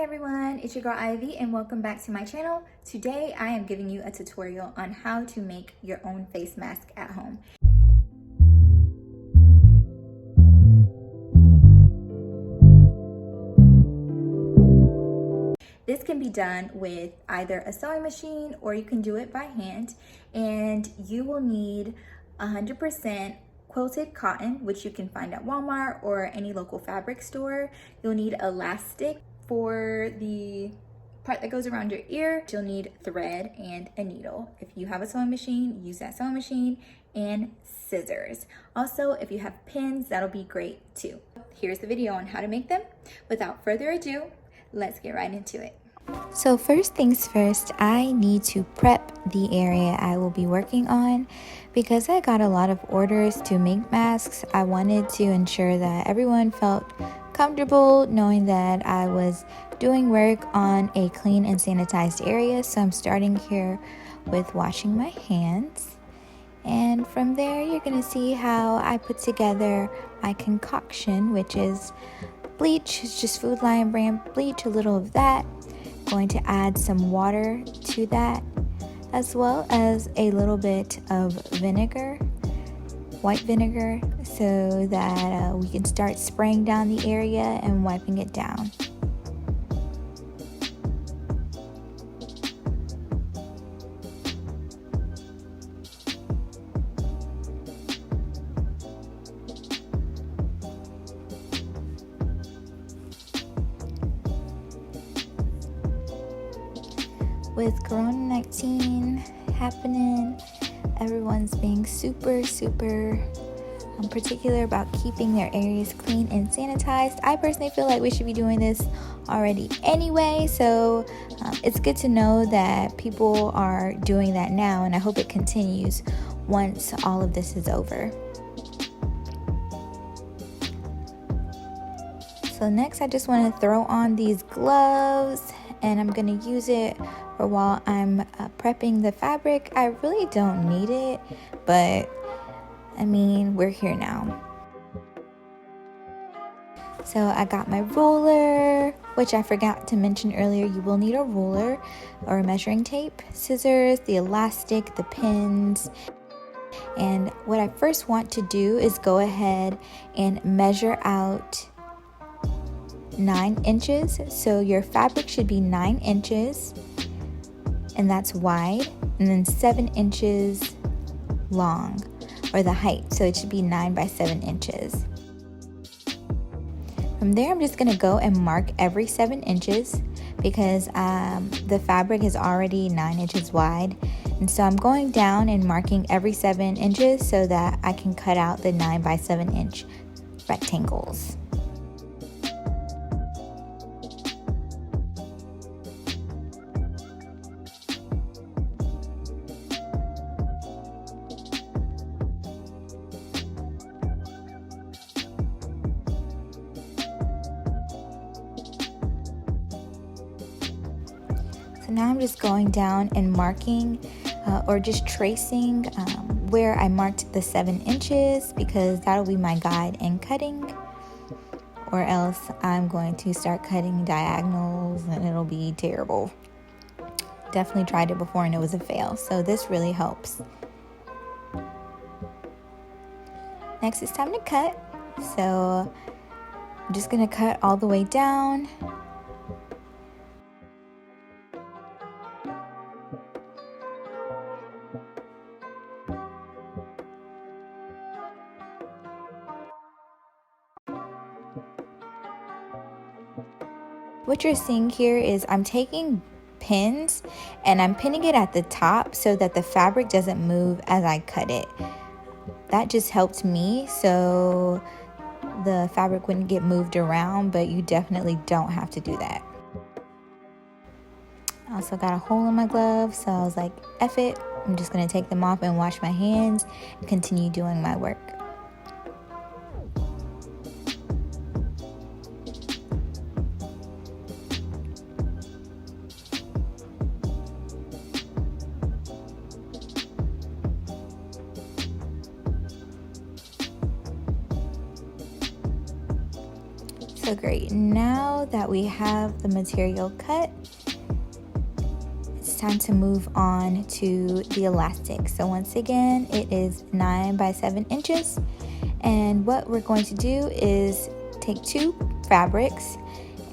everyone, it's your girl Ivy and welcome back to my channel. Today I am giving you a tutorial on how to make your own face mask at home. This can be done with either a sewing machine or you can do it by hand, and you will need 100% quilted cotton, which you can find at Walmart or any local fabric store. You'll need elastic for the part that goes around your ear. You'll need thread and a needle. If you have a sewing machine, use that sewing machine, and scissors. Also, if you have pins, that'll be great too. Here's the video on how to make them. Without further ado, let's get right into it. So first things first, I need to prep the area I will be working on. Because I got a lot of orders to make masks, I wanted to ensure that everyone felt comfortable knowing that I was doing work on a clean and sanitized area. So I'm starting here with washing my hands. And from there, you're going to see how I put together my concoction, which is bleach. It's just Food Lion brand bleach, a little of that. Going to add some water to that, as well as a little bit of vinegar, white vinegar, so that we can start spraying down the area and wiping it down. With Corona-19 happening, everyone's being super particular about keeping their areas clean and sanitized. I personally feel like we should be doing this already anyway, so it's good to know that people are doing that now, and I hope it continues once all of this is over. So next, I just want to throw on these gloves, and I'm going to use it for while I'm prepping the fabric. I really don't need it, but I mean, we're here now. So I got my ruler, which I forgot to mention earlier. You will need a ruler or a measuring tape, scissors, the elastic, the pins. And what I first want to do is go ahead and measure out 9 inches. So your fabric should be 9 inches, and that's wide, and then 7 inches long, or the height. So it should be 9 by 7 inches. From there, I'm just gonna go and mark every 7 inches because the fabric is already 9 inches wide. And so I'm going down and marking every 7 inches so that I can cut out the 9 by 7 inch rectangles. So now I'm just going down and marking or just tracing where I marked the 7 inches, because that'll be my guide in cutting, or else I'm going to start cutting diagonals and it'll be terrible. Definitely tried it before and it was a fail, so this really helps. Next, it's time to cut. So I'm just gonna cut all the way down. What you're seeing here is I'm taking pins and I'm pinning it at the top so that the fabric doesn't move as I cut it. That just helped me so the fabric wouldn't get moved around, but you definitely don't have to do that. I also got a hole in my glove, so I was like, F it, I'm just gonna take them off and wash my hands and continue doing my work. So great. Now that we have the material cut, it's time to move on to the elastic. So once again, it is 9 by 7 inches. And what we're going to do is take 2 fabrics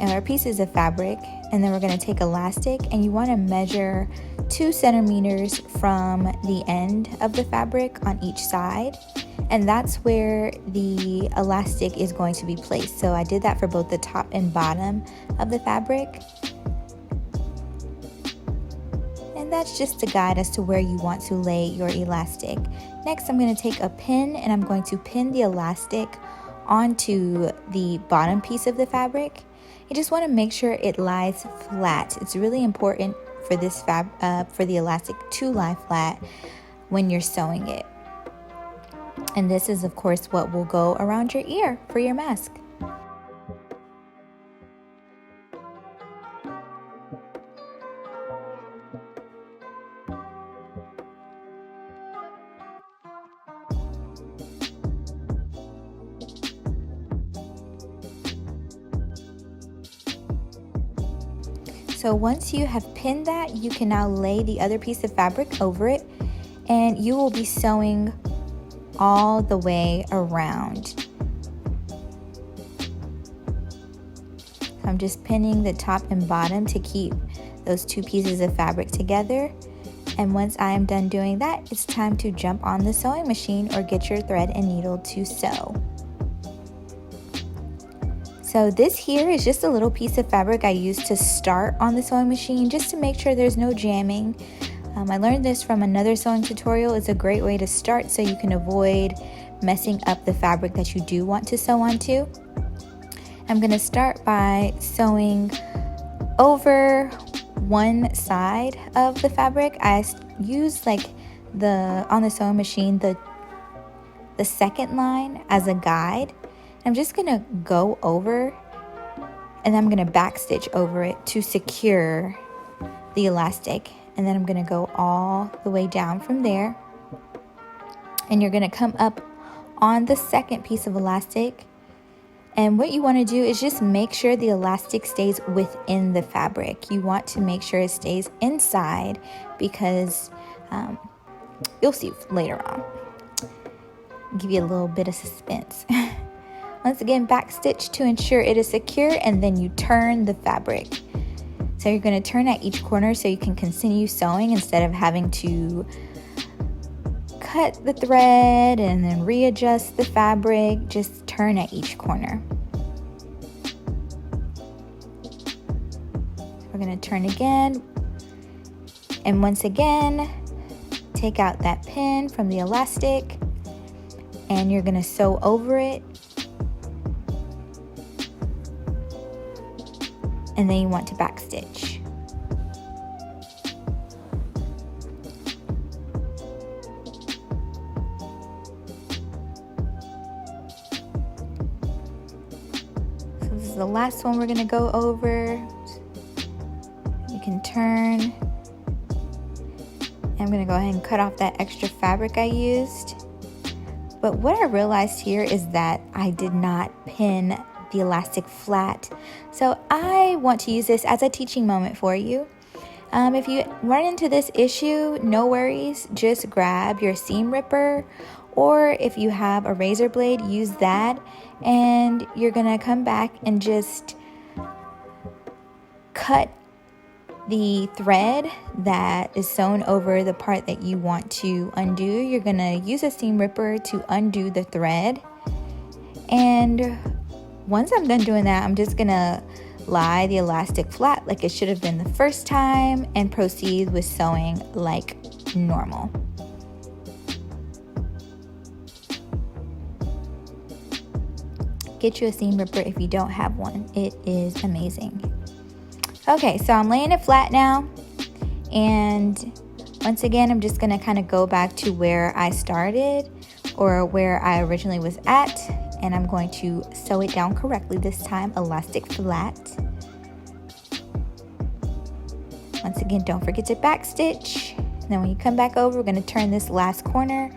or pieces of fabric, and then we're going to take elastic, and you want to measure 2 centimeters from the end of the fabric on each side, and that's where the elastic is going to be placed. So I did that for both the top and bottom of the fabric, and that's just a guide as to where you want to lay your elastic. Next, I'm going to take a pin, and I'm going to pin the elastic onto the bottom piece of the fabric. You just want to make sure it lies flat. It's really important for this for the elastic to lie flat when you're sewing it. And this is, of course, what will go around your ear for your mask. So once you have pinned that, you can now lay the other piece of fabric over it, and you will be sewing all the way around. So I'm just pinning the top and bottom to keep those 2 pieces of fabric together. And once I am done doing that, it's time to jump on the sewing machine or get your thread and needle to sew. So this here is just a little piece of fabric I used to start on the sewing machine just to make sure there's no jamming. I learned this from another sewing tutorial. It's a great way to start so you can avoid messing up the fabric that you do want to sew onto. I'm going to start by sewing over one side of the fabric. I use on the sewing machine the second line as a guide. I'm just going to go over, and I'm going to backstitch over it to secure the elastic. And then I'm going to go all the way down from there. And you're going to come up on the second piece of elastic. And what you want to do is just make sure the elastic stays within the fabric. You want to make sure it stays inside because you'll see later on. Give you a little bit of suspense. Once again, backstitch to ensure it is secure, and then you turn the fabric. So you're going to turn at each corner so you can continue sewing instead of having to cut the thread and then readjust the fabric. Just turn at each corner. We're going to turn again, and once again, take out that pin from the elastic, and you're going to sew over it. And then you want to backstitch. So this is the last one we're going to go over. You can turn. I'm going to go ahead and cut off that extra fabric I used. But what I realized here is that I did not pin the elastic flat. So I want to use this as a teaching moment for you. If you run into this issue, no worries. Just grab your seam ripper, or if you have a razor blade, use that. And you're gonna come back and just cut the thread that is sewn over the part that you want to undo. You're gonna use a seam ripper to undo the thread. And once I'm done doing that, I'm just gonna lie the elastic flat like it should have been the first time and proceed with sewing like normal. Get you a seam ripper if you don't have one. It is amazing. Okay, so I'm laying it flat now, and once again, I'm just gonna kind of go back to where I started or where I originally was at, and I'm going to sew it down correctly this time, elastic flat. Once again, don't forget to backstitch. Then when you come back over, we're going to turn this last corner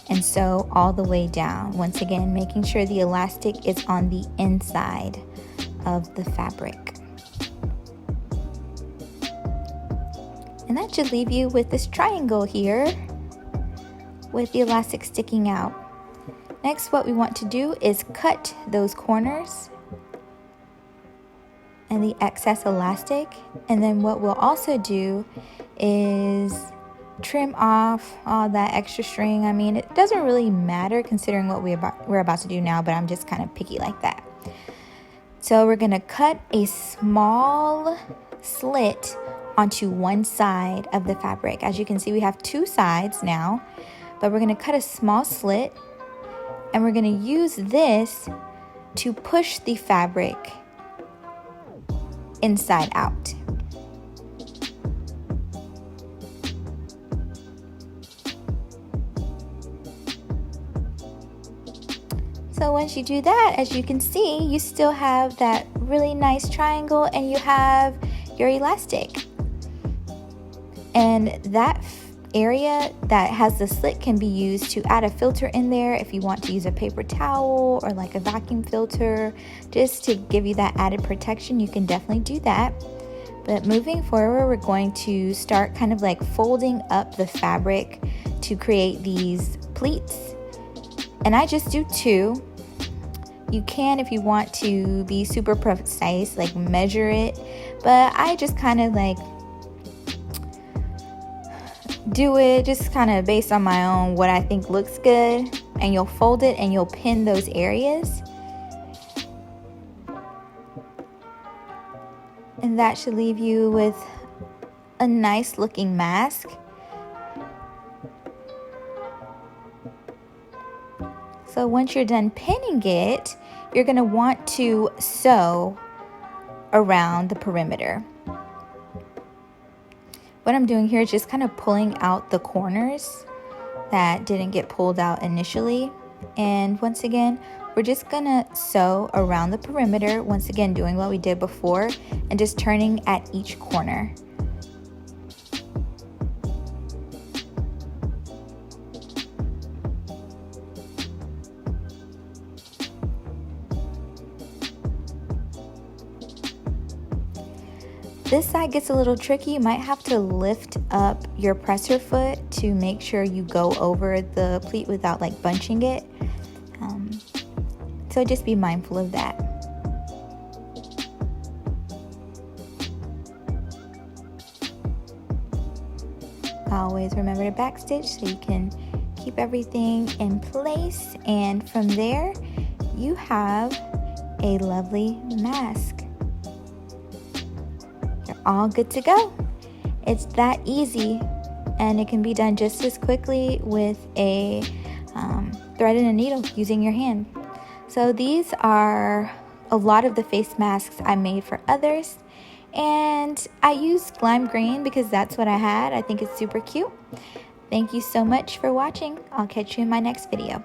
and sew all the way down. Once again, making sure the elastic is on the inside of the fabric. And that should leave you with this triangle here with the elastic sticking out. Next, what we want to do is cut those corners and the excess elastic. And then what we'll also do is trim off all that extra string. I mean, it doesn't really matter considering what we're about to do now, but I'm just kind of picky like that. So we're gonna cut a small slit onto one side of the fabric. As you can see, we have two sides now, but we're gonna cut a small slit and we're gonna use this to push the fabric inside out. So once you do that, as you can see, you still have that really nice triangle and you have your elastic. And that area that has the slit can be used to add a filter in there if you want to use a paper towel or like a vacuum filter, just to give you that added protection. You can definitely do that. But moving forward, we're going to start kind of like folding up the fabric to create these pleats. And I just do two. You can, if you want to be super precise, like measure it, but I just kind of like do it just kind of based on my own what I think looks good. And you'll fold it and you'll pin those areas, and that should leave you with a nice looking mask. So once you're done pinning it, you're going to want to sew around the perimeter. What I'm doing here is just kind of pulling out the corners that didn't get pulled out initially. And once again, we're just going to sew around the perimeter, once again doing what we did before and just turning at each corner. This side gets a little tricky. You might have to lift up your presser foot to make sure you go over the pleat without like bunching it. So just be mindful of that. Always remember to backstitch so you can keep everything in place. And from there, you have a lovely mask. All good to go. It's that easy, and it can be done just as quickly with a thread and a needle using your hand. So these are a lot of the face masks I made for others, and I used lime green because that's what I had. I think it's super cute. Thank you so much for watching. I'll catch you in my next video.